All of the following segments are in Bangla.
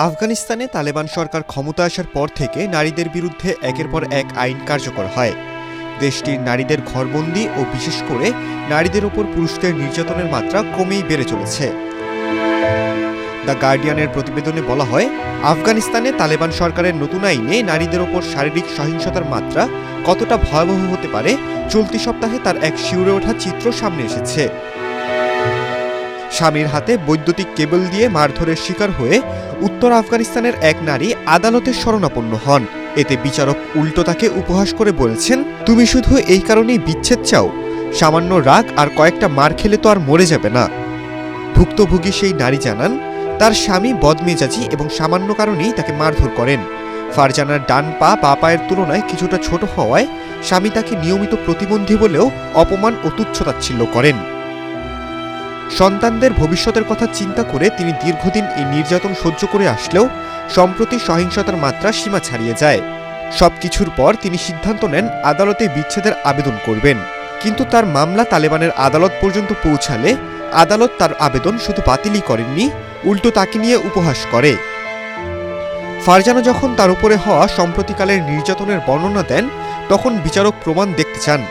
আফগানিস্তানে তালেবান সরকার ক্ষমতা আসার পর থেকে নারীদের বিরুদ্ধে একের পর এক আইন কার্যকর হয়। দেশটির নারীদের ঘরবন্দি ও বিশেষ করে নারীদের ওপর পুরুষদের নির্যাতনের মাত্রা ক্রমেই বেড়ে চলেছে। দ্য গার্ডিয়ানের প্রতিবেদনে বলা হয়, আফগানিস্তানে তালেবান সরকারের নতুন আইনে নারীদের ওপর শারীরিক সহিংসতার মাত্রা কতটা ভয়াবহ হতে পারে চলতি সপ্তাহে তার এক শিউরে ওঠা চিত্র সামনে এসেছে। স্বামীর হাতে বৈদ্যুতিক কেবল দিয়ে মারধরের শিকার হয়ে উত্তর আফগানিস্তানের এক নারী আদালতের শরণাপন্ন হন। এতে বিচারক উল্টো তাকে উপহাস করে বলেছেন, তুমি শুধু এই কারণেই বিচ্ছেদ চাও? সামান্য রাগ আর কয়েকটা মার খেলে তো আর মরে যাবে না। ভুক্তভোগী সেই নারী জানান, তার স্বামী বদমেজাজি এবং সামান্য কারণেই তাকে মারধর করেন। ফারজানার ডান পা বাঁ পায়ের তুলনায় কিছুটা ছোট হওয়ায় স্বামী তাকে নিয়মিত প্রতিবন্ধী বলেও অপমান ও তুচ্ছতাচ্ছিল্য করেন। সন্তানদের ভবিষ্যতের কথা চিন্তা করে তিনি দীর্ঘদিন এই নির্যাতন সহ্য করে আসলেও সম্প্রতি সহিংসতার মাত্রা সীমা ছাড়িয়ে যায়। সবকিছুর পর তিনি সিদ্ধান্ত নেন আদালতে বিচ্ছেদের আবেদন করবেন, কিন্তু তার মামলা তালেবানের আদালত পর্যন্ত পৌঁছালে আদালত তার আবেদন শুধু বাতিলই করেননি, উল্টো তাকে নিয়ে উপহাস করে। ফারজানা যখন তার উপরে হওয়া সম্প্রতিকালের নির্যাতনের বর্ণনা দেন, তখন বিচারক প্রমাণ দেখতে চান।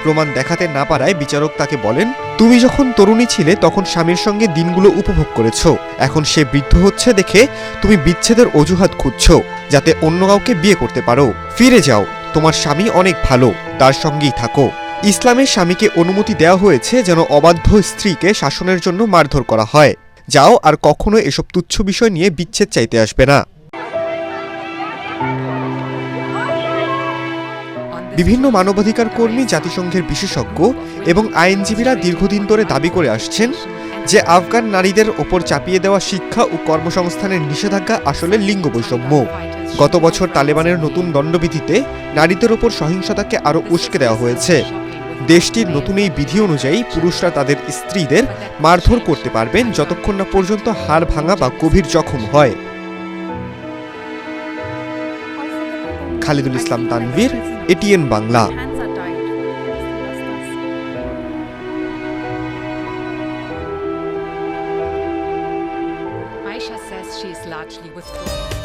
প্রমাণ দেখাতে না পারায় বিচারক তাকে বলেন, তুমি যখন তরুণী ছিলে তখন স্বামীর সঙ্গে দিনগুলো উপভোগ করেছ, এখন সে বৃদ্ধ হচ্ছে দেখে তুমি বিচ্ছেদের অজুহাত খুঁজছো যাতে অন্য কাউকে বিয়ে করতে পারো। ফিরে যাও, তোমার স্বামী অনেক ভালো, তার সঙ্গেই থাকো। ইসলামের স্বামীকে অনুমতি দেওয়া হয়েছে যেন অবাধ্য স্ত্রীকে শাসনের জন্য মারধর করা হয়। যাও, আর কখনো এসব তুচ্ছ বিষয় নিয়ে বিচ্ছেদ চাইতে আসবে না। বিভিন্ন মানবাধিকার কর্মী, জাতিসংঘের বিশেষজ্ঞ এবং আইনজীবীরা দীর্ঘদিন ধরে দাবি করে আসছেন যে আফগান নারীদের ওপর চাপিয়ে দেওয়া শিক্ষা ও কর্মসংস্থানের নিষেধাজ্ঞা আসলে লিঙ্গ বৈষম্য। গত বছর তালেবানের নতুন দণ্ডবিধিতে নারীদের ওপর সহিংসতাকে আরও উস্কে দেওয়া হয়েছে। দেশটির নতুন এই বিধি অনুযায়ী পুরুষরা তাদের স্ত্রীদের মারধর করতে পারবেন যতক্ষণ না পর্যন্ত হাড় ভাঙা বা গভীর জখম হয়। Khalidul Islam Tanvir, ATN Bangla. Aisha says she is largely withdrawn.